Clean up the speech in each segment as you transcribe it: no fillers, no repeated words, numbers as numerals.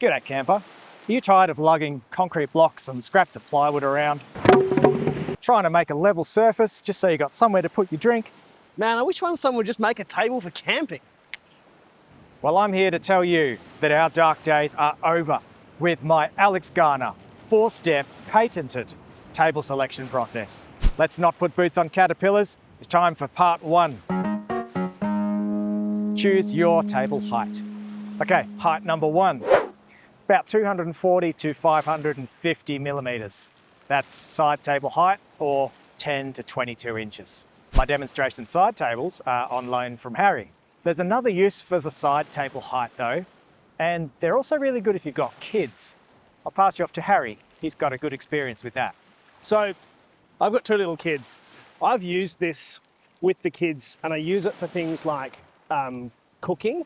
G'day camper. Are you tired of lugging concrete blocks and scraps of plywood around? Trying to make a level surface just so you got somewhere to put your drink? Man, I wish someone would just make a table for camping. Well, I'm here to tell you that our dark days are over with my Alex Garner 4-step patented table selection process. Let's not put boots on caterpillars. It's time for part 1. Choose your table height. Okay, height number 1, about 240 to 550 millimeters. That's side table height, or 10 to 22 inches. My demonstration side tables are on loan from Harry. There's another use for the side table height though, and they're also really good if you've got kids. I'll pass you off to Harry. He's got a good experience with that. So, I've got 2 little kids. I've used this with the kids, and I use it for things like cooking.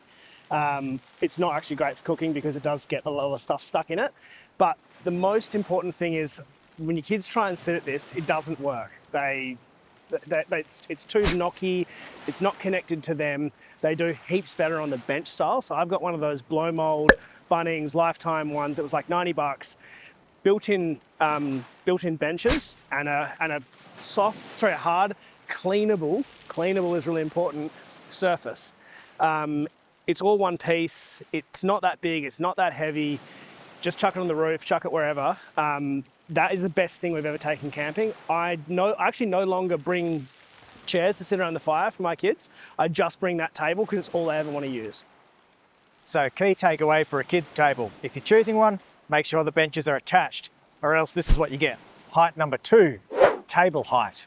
It's not actually great for cooking because it does get a lot of stuff stuck in it. But the most important thing is when your kids try and sit at this, it doesn't work. It's too knocky, it's not connected to them. They do heaps better on the bench style. So I've got one of those blow mold Bunnings Lifetime ones. It was like 90 bucks. Built-in benches and a hard, cleanable is really important, surface. It's all one piece. It's not that big, it's not that heavy. Just chuck it on the roof, chuck it wherever. That is the best thing we've ever taken camping. I actually no longer bring chairs to sit around the fire for my kids. I just bring that table because it's all they ever want to use. So key takeaway for a kid's table. If you're choosing one, make sure the benches are attached, or else this is what you get. Height number 2, table height.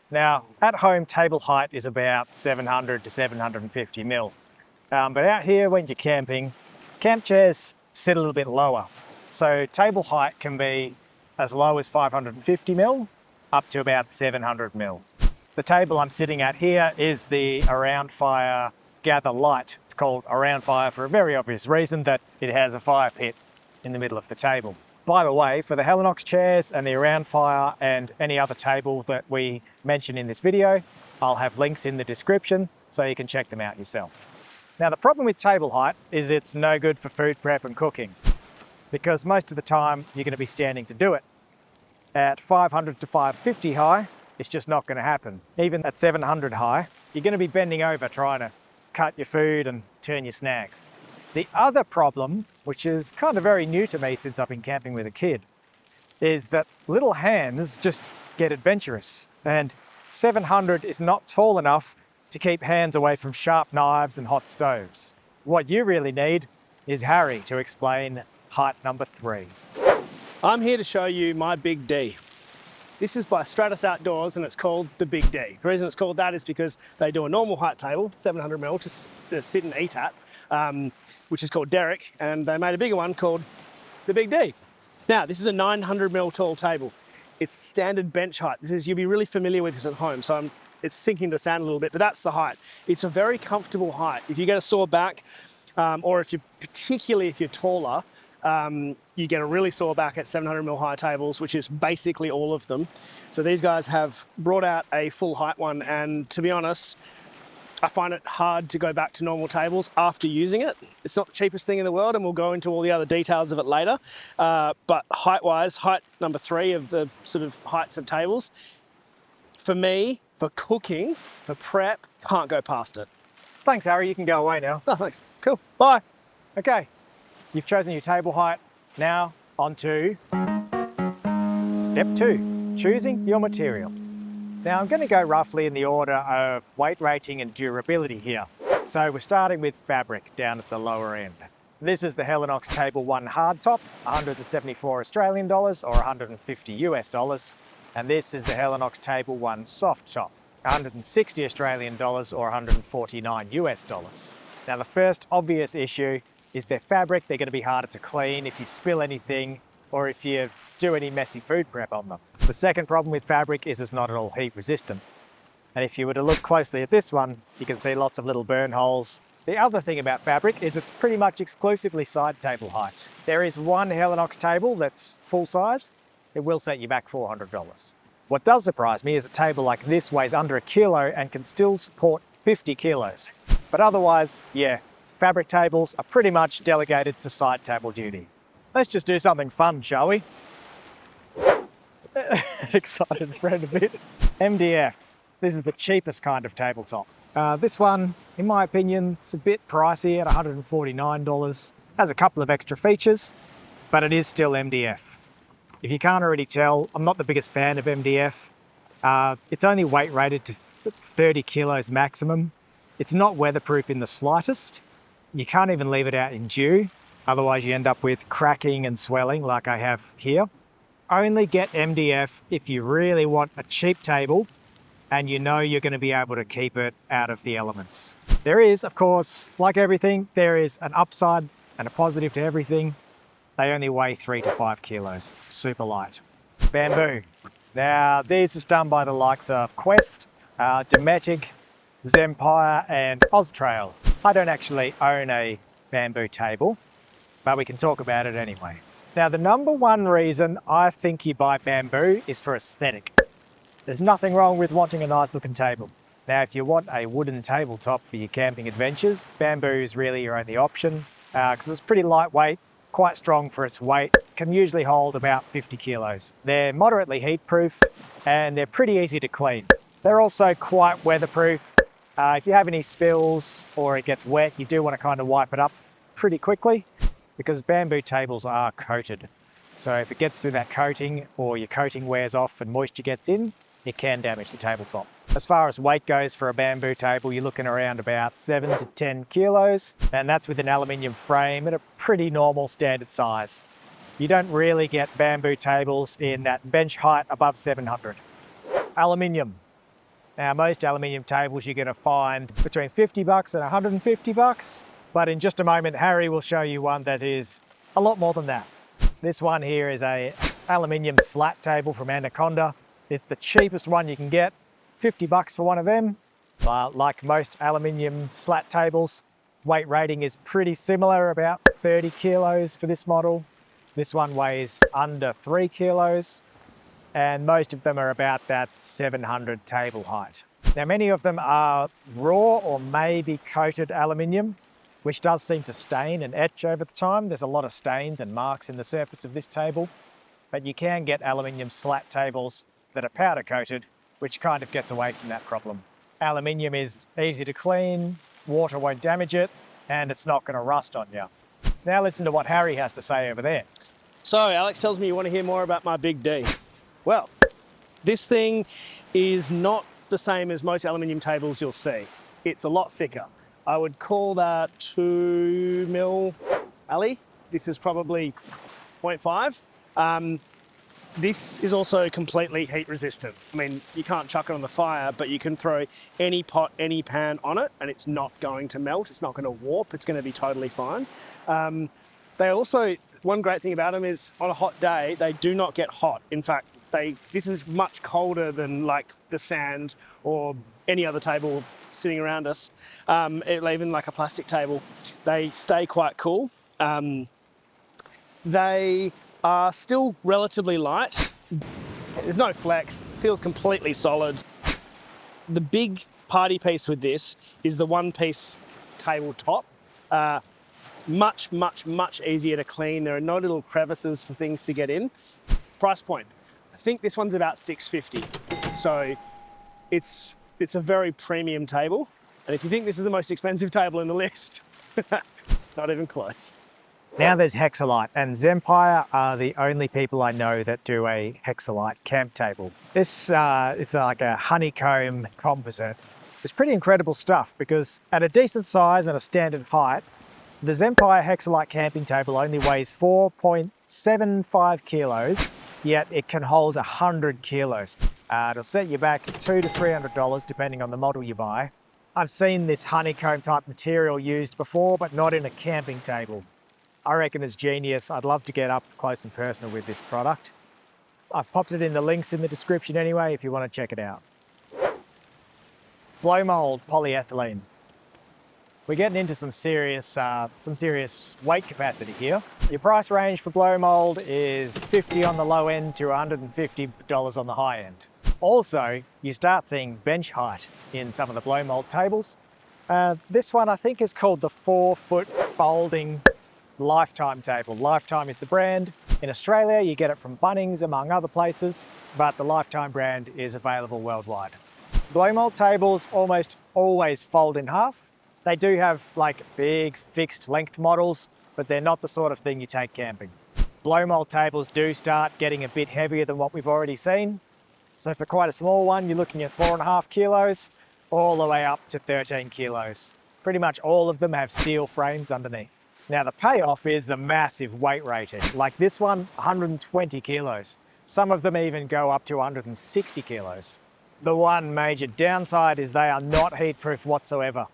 Now, at home, table height is about 700 to 750 mil. But out here, when you're camping, camp chairs sit a little bit lower. So table height can be as low as 550 mil up to about 700 mil. The table I'm sitting at here is the Around Fire Gather Light. It's called Around Fire for a very obvious reason, that it has a fire pit in the middle of the table. By the way, for the Helinox chairs and the Around Fire and any other table that we mention in this video, I'll have links in the description so you can check them out yourself. Now, the problem with table height is it's no good for food prep and cooking, because most of the time you're going to be standing to do it. At 500 to 550 high, it's just not going to happen. Even at 700 high, you're going to be bending over trying to cut your food and turn your snacks. The other problem, which is kind of very new to me since I've been camping with a kid, is that little hands just get adventurous, and 700 is not tall enough to keep hands away from sharp knives and hot stoves. What you really need is Harry to explain height number 3. I'm here to show you my Big D. This is by Stratus Outdoors and it's called the Big D. The reason it's called that is because they do a normal height table, 700 mil, to sit and eat at, which is called Derek, and they made a bigger one called the Big D. Now, this is a 900 mil tall table. It's standard bench height. You'll be really familiar with this at home, so it's sinking the sand a little bit, but that's the height. It's a very comfortable height. If you get a sore back, or particularly if you're taller, you get a really sore back at 700 mil high tables, which is basically all of them. So these guys have brought out a full height one, and to be honest, I find it hard to go back to normal tables after using it. It's not the cheapest thing in the world, and we'll go into all the other details of it later. But height-wise, height number 3 of the sort of heights of tables, for me, for cooking, for prep, can't go past it. Thanks, Harry. You can go away now. Oh, thanks. Cool. Bye. Okay, you've chosen your table height. Now, on to step 2, choosing your material. Now, I'm going to go roughly in the order of weight rating and durability here. So we're starting with fabric down at the lower end. This is the Helinox Table 1 hardtop, 174 Australian dollars or 150 US dollars. And this is the Helinox Table 1 soft top, 160 Australian dollars or 149 US dollars. Now, the first obvious issue is their fabric. They're going to be harder to clean if you spill anything or if you do any messy food prep on them. The second problem with fabric is it's not at all heat resistant. And if you were to look closely at this one, you can see lots of little burn holes. The other thing about fabric is it's pretty much exclusively side table height. There is one Helinox table that's full size. It will set you back $400. What does surprise me is a table like this weighs under a kilo and can still support 50 kilos. But otherwise, yeah, fabric tables are pretty much delegated to side table duty. Let's just do something fun, shall we? Excited friend a bit. MDF. This is the cheapest kind of tabletop. This one, in my opinion, it's a bit pricey at $149. Has a couple of extra features, but it is still MDF. If you can't already tell, I'm not the biggest fan of MDF. It's only weight rated to 30 kilos maximum. It's not weatherproof in the slightest. You can't even leave it out in dew, otherwise you end up with cracking and swelling like I have here. Only get MDF if you really want a cheap table and you know you're going to be able to keep it out of the elements. There is, of course, like everything, there is an upside and a positive to everything. They only weigh 3 to 5 kilos, super light. Bamboo. Now, this is done by the likes of Quest, Dometic, Zempire and Oztrail. I don't actually own a bamboo table, but we can talk about it anyway. Now, the number one reason I think you buy bamboo is for aesthetic. There's nothing wrong with wanting a nice looking table. Now, if you want a wooden tabletop for your camping adventures, bamboo is really your only option because it's pretty lightweight, quite strong for its weight, can usually hold about 50 kilos. They're moderately heat proof and they're pretty easy to clean. They're also quite weatherproof. If you have any spills or it gets wet, you do want to kind of wipe it up pretty quickly because bamboo tables are coated. So if it gets through that coating or your coating wears off and moisture gets in, it can damage the tabletop. As far as weight goes for a bamboo table, you're looking around about 7 to 10 kilos, and that's with an aluminium frame at a pretty normal standard size. You don't really get bamboo tables in that bench height above 700. Aluminium. Now, most aluminium tables you're going to find between $50 and $150, but in just a moment, Harry will show you one that is a lot more than that. This one here is a aluminium slat table from Anaconda. It's the cheapest one you can get, $50 for one of them. Like most aluminium slat tables, weight rating is pretty similar, about 30 kilos for this model. This one weighs under 3 kilos, and most of them are about that 700 table height. Now, many of them are raw or maybe coated aluminium, which does seem to stain and etch over the time. There's a lot of stains and marks in the surface of this table, but you can get aluminium slat tables that are powder coated, which kind of gets away from that problem. Aluminium is easy to clean, water won't damage it, and it's not going to rust on you. Now listen to what Harry has to say over there. So Alex tells me you want to hear more about my Big D. Well, this thing is not the same as most aluminium tables you'll see. It's a lot thicker. I would call that 2 mil Ali. This is probably 0.5. This is also completely heat resistant. I mean, you can't chuck it on the fire, but you can throw any pot, any pan on it, and it's not going to melt. It's not going to warp. It's going to be totally fine. They also, one great thing about them is on a hot day, they do not get hot. In fact, this is much colder than like the sand or any other table sitting around us, even like a plastic table. They stay quite cool. They are still relatively light. There's no flex, feels completely solid. The big party piece with this is the one-piece tabletop. Much, much, much easier to clean. There are no little crevices for things to get in. Price point, I think this one's about $650. So it's a very premium table. And if you think this is the most expensive table in the list, not even close. Now there's Hexalite, and Zempire are the only people I know that do a Hexalite camp table. This it's like a honeycomb composite. It's pretty incredible stuff because at a decent size and a standard height, the Zempire Hexalite camping table only weighs 4.75 kilos, yet it can hold 100 kilos. It'll set you back $200 to $300 depending on the model you buy. I've seen this honeycomb type material used before, but not in a camping table. I reckon it's genius. I'd love to get up close and personal with this product. I've popped it in the links in the description anyway if you want to check it out. Blow mold polyethylene. We're getting into some serious weight capacity here. Your price range for blow mold is $50 on the low end to $150 on the high end. Also, you start seeing bench height in some of the blow mold tables. This one I think is called the 4-foot folding Lifetime table. Lifetime is the brand. In Australia, you get it from Bunnings, among other places, but the Lifetime brand is available worldwide. Blow mold tables almost always fold in half. They do have like big fixed length models, but they're not the sort of thing you take camping. Blow mold tables do start getting a bit heavier than what we've already seen. So for quite a small one, you're looking at 4.5 kilos, all the way up to 13 kilos. Pretty much all of them have steel frames underneath. Now the payoff is the massive weight rating. Like this one, 120 kilos. Some of them even go up to 160 kilos. The one major downside is they are not heat proof whatsoever.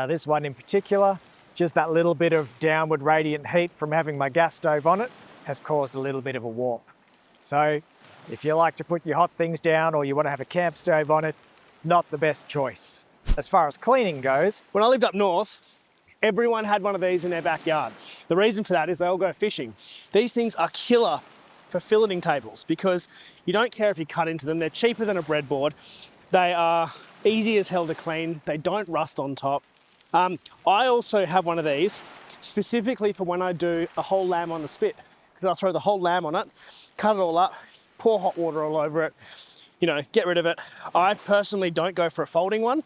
This one in particular, just that little bit of downward radiant heat from having my gas stove on it has caused a little bit of a warp. So if you like to put your hot things down or you want to have a camp stove on it, not the best choice. As far as cleaning goes, When I lived up north, everyone had one of these in their backyard. The reason for that is they all go fishing. These things are killer for filleting tables because you don't care if you cut into them. They're cheaper than a breadboard. They are easy as hell to clean. They don't rust on top. I also have one of these specifically for when I do a whole lamb on the spit, because I'll throw the whole lamb on it, cut it all up, pour hot water all over it, you know, get rid of it. I personally don't go for a folding one.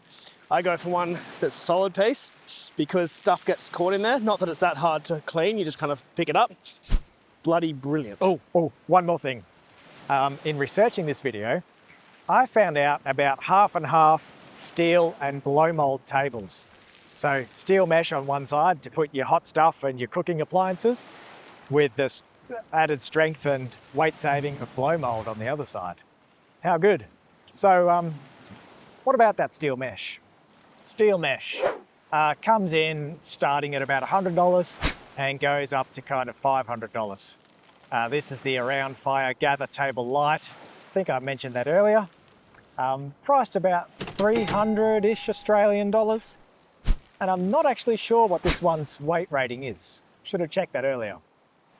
I go for one that's a solid piece because stuff gets caught in there. Not that it's that hard to clean, you just kind of pick it up. It's bloody brilliant. oh, one more thing. In researching this video, I found out about half and half steel and blow mold tables. So steel mesh on one side to put your hot stuff and your cooking appliances, with this added strength and weight saving of blow mold on the other side. How good. So what about that steel mesh? Steel mesh comes in starting at about $100 and goes up to kind of $500. This is the Around Fire Gather Table Light. I think I mentioned that earlier. Priced about 300-ish Australian dollars. And I'm not actually sure what this one's weight rating is. Should have checked that earlier.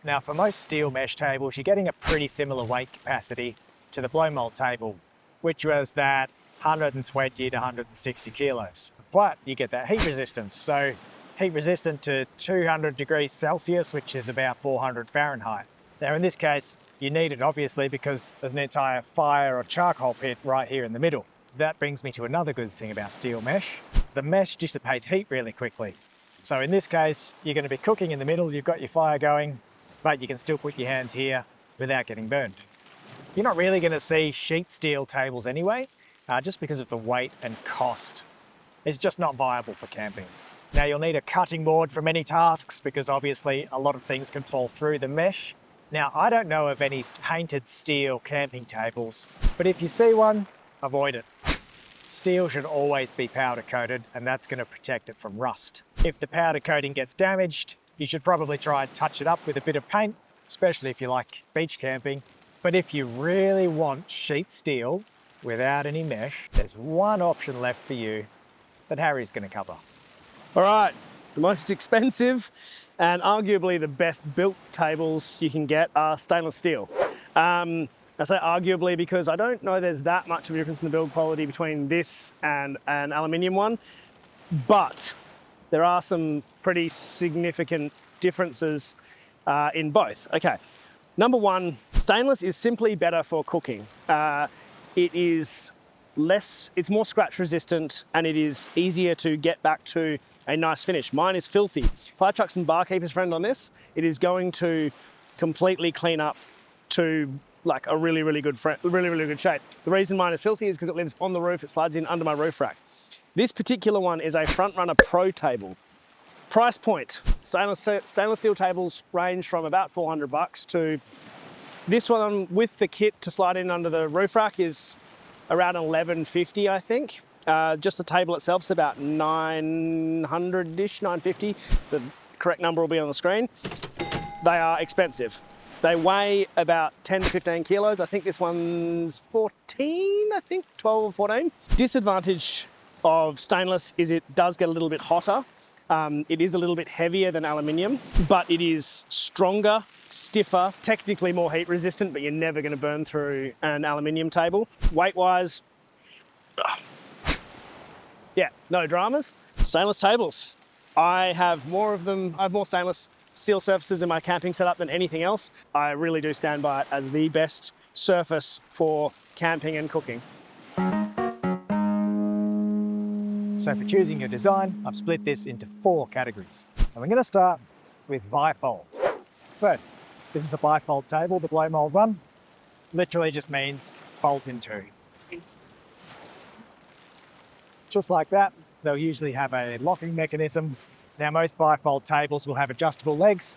Now for most steel mesh tables, you're getting a pretty similar weight capacity to the blow mold table, which was that 120 to 160 kilos. But you get that heat resistance. So heat resistant to 200 degrees Celsius, which is about 400 Fahrenheit. Now in this case, you need it obviously because there's an entire fire or charcoal pit right here in the middle. That brings me to another good thing about steel mesh. The mesh dissipates heat really quickly. So in this case, you're going to be cooking in the middle, you've got your fire going, but you can still put your hands here without getting burned. You're not really going to see sheet steel tables anyway, just because of the weight and cost. It's just not viable for camping. Now you'll need a cutting board for many tasks because obviously a lot of things can fall through the mesh. Now I don't know of any painted steel camping tables, but if you see one, avoid it. Steel should always be powder coated and that's going to protect it from rust. If the powder coating gets damaged, you should probably try and touch it up with a bit of paint, especially if you like beach camping. But if you really want sheet steel without any mesh, there's one option left for you that Harry's going to cover. All right, the most expensive and arguably the best built tables you can get are stainless steel. I say arguably because I don't know there's that much of a difference in the build quality between this and an aluminium one, but there are some pretty significant differences in both. Okay, number one, stainless is simply better for cooking. It's more scratch resistant and it is easier to get back to a nice finish. Mine is filthy. If I chuck some Barkeeper's Friend on this, it is going to completely clean up to like a really good shape. The reason mine is filthy is because it lives on the roof, it slides in under my roof rack. This particular one is a Front Runner Pro table. Price point, stainless steel tables range from about $400 to this one with the kit to slide in under the roof rack is around $11.50, I think. Just the table itself is about $900-ish, $950. The correct number will be on the screen. They are expensive. They weigh about 10 to 15 kilos. I think this one's 14, 12 or 14. Disadvantage of stainless is it does get a little bit hotter. It is a little bit heavier than aluminium, but it is stronger, stiffer, technically more heat resistant, but you're never going to burn through an aluminium table. Weight-wise, yeah, no dramas. Stainless tables. I have more of them. I have more stainless steel surfaces in my camping setup than anything else. I really do stand by it as the best surface for camping and cooking. So for choosing your design, I've split this into 4 categories. And we're going to start with bifold. So this is a bifold table, the blow mold one. Literally just means fold in 2. Just like that, they'll usually have a locking mechanism. Now most bifold tables will have adjustable legs.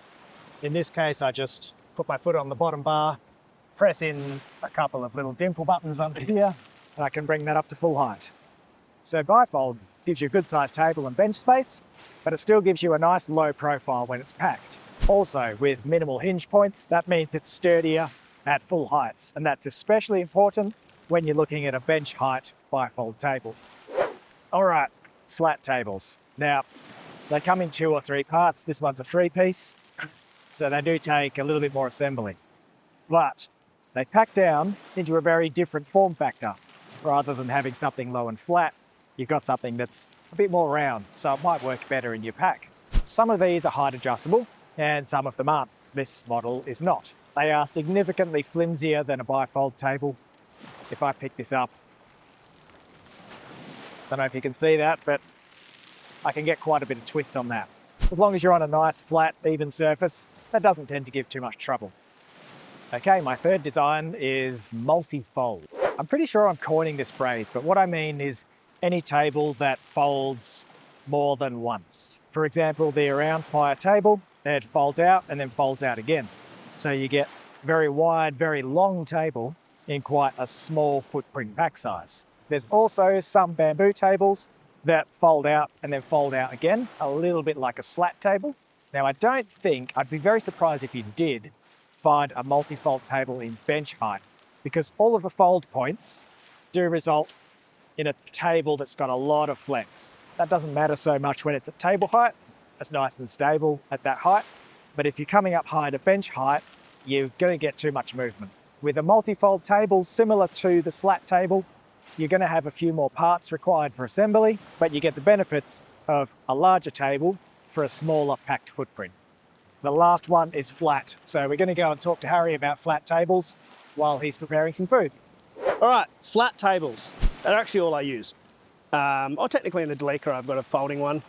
In this case, I just put my foot on the bottom bar, press in a couple of little dimple buttons under here, and I can bring that up to full height. So bifold gives you a good sized table and bench space, but it still gives you a nice low profile when it's packed. Also, with minimal hinge points, that means it's sturdier at full heights, and that's especially important when you're looking at a bench height bifold table. All right, slat tables. Now, they come in 2 or 3 parts. This one's a 3-piece, so they do take a little bit more assembly. But they pack down into a very different form factor. Rather than having something low and flat, you've got something that's a bit more round, so it might work better in your pack. Some of these are height adjustable, and some of them aren't. This model is not. They are significantly flimsier than a bifold table. If I pick this up, don't know if you can see that, but I can get quite a bit of twist on that. As long as you're on a nice, flat, even surface, that doesn't tend to give too much trouble. Okay, my third design is multi-fold. I'm pretty sure I'm coining this phrase, but what I mean is any table that folds more than once. For example, the Around Fire table, it folds out and then folds out again. So you get very wide, very long table in quite a small footprint pack size. There's also some bamboo tables that fold out and then fold out again, a little bit like a slat table. Now, I'd be very surprised if you did find a multi-fold table in bench height, because all of the fold points do result in a table that's got a lot of flex. That doesn't matter so much when it's at table height. It's nice and stable at that height. But if you're coming up high to bench height, you're going to get too much movement. With a multi-fold table similar to the slat table, you're going to have a few more parts required for assembly, but you get the benefits of a larger table for a smaller packed footprint. The last one is flat. So we're going to go and talk to Harry about flat tables while he's preparing some food. All right, flat tables. They're actually all I use. Or technically in the Delica, I've got a folding one.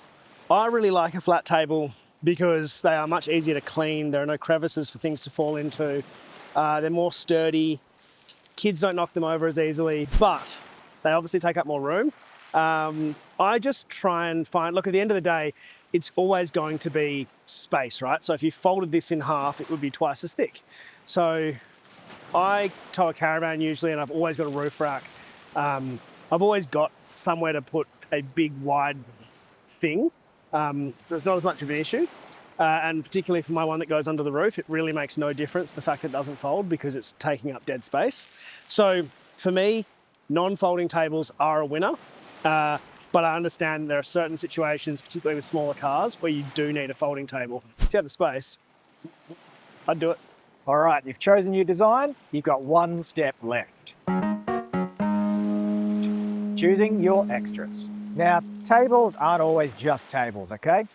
I really like a flat table because they are much easier to clean. There are no crevices for things to fall into. They're more sturdy. Kids don't knock them over as easily, but they obviously take up more room. I just try and find, look, at the end of the day, it's always going to be space, right? So if you folded this in half, it would be twice as thick. So I tow a caravan usually, and I've always got a roof rack. I've always got somewhere to put a big, wide thing. There's not as much of an issue. And particularly for my one that goes under the roof, it really makes no difference, the fact that it doesn't fold, because it's taking up dead space. So for me, non-folding tables are a winner. But I understand there are certain situations, particularly with smaller cars, where you do need a folding table. If you have the space, I'd do it. All right, you've chosen your design. You've got one step left. Choosing your extras. Now, tables aren't always just tables, okay?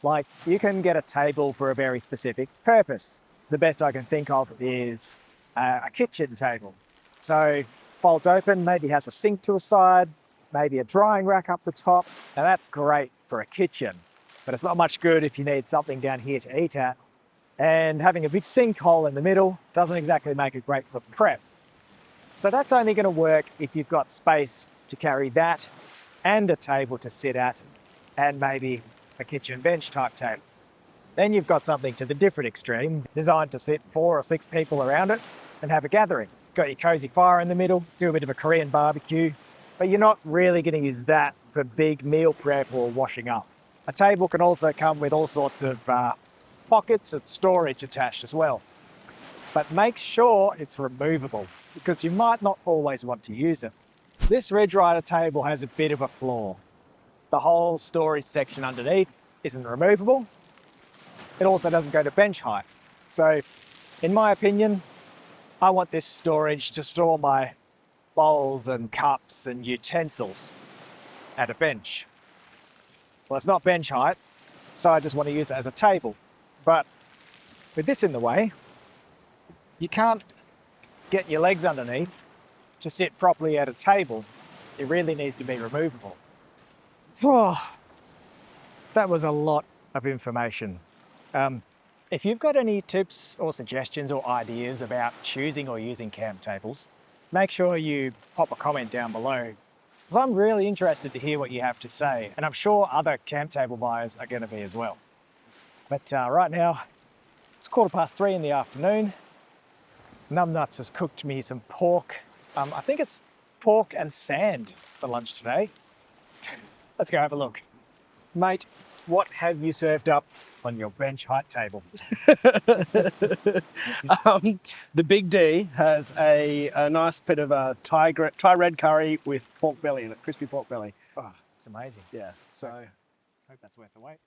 Like, you can get a table for a very specific purpose. The best I can think of is a kitchen table. So, folds open, maybe has a sink to a side, maybe a drying rack up the top. Now, that's great for a kitchen, but it's not much good if you need something down here to eat at. And having a big sinkhole in the middle doesn't exactly make it great for prep. So that's only going to work if you've got space to carry that and a table to sit at, and maybe a kitchen bench type table. Then you've got something to the different extreme, designed to sit 4 or 6 people around it and have a gathering. Got your cozy fire in the middle, do a bit of a Korean barbecue, but you're not really going to use that for big meal prep or washing up. A table can also come with all sorts of pockets and storage attached as well. But make sure it's removable, because you might not always want to use it. This Ridge Rider table has a bit of a flaw. The whole storage section underneath isn't removable. It also doesn't go to bench height. So, in my opinion, I want this storage to store my bowls and cups and utensils at a bench. Well, it's not bench height, so I just want to use it as a table. But with this in the way, you can't get your legs underneath to sit properly at a table. It really needs to be removable. Oh, that was a lot of information. If you've got any tips or suggestions or ideas about choosing or using camp tables, make sure you pop a comment down below, because I'm really interested to hear what you have to say, and I'm sure other camp table buyers are going to be as well. But right now, it's 3:15 in the afternoon. Numbnuts has cooked me some pork. I think it's pork and sand for lunch today. Let's go have a look. Mate, what have you served up on your bench height table? The Big D has a nice bit of a Thai red curry with pork belly in it, crispy pork belly. Oh, it's amazing. Yeah, so Hope that's worth the wait.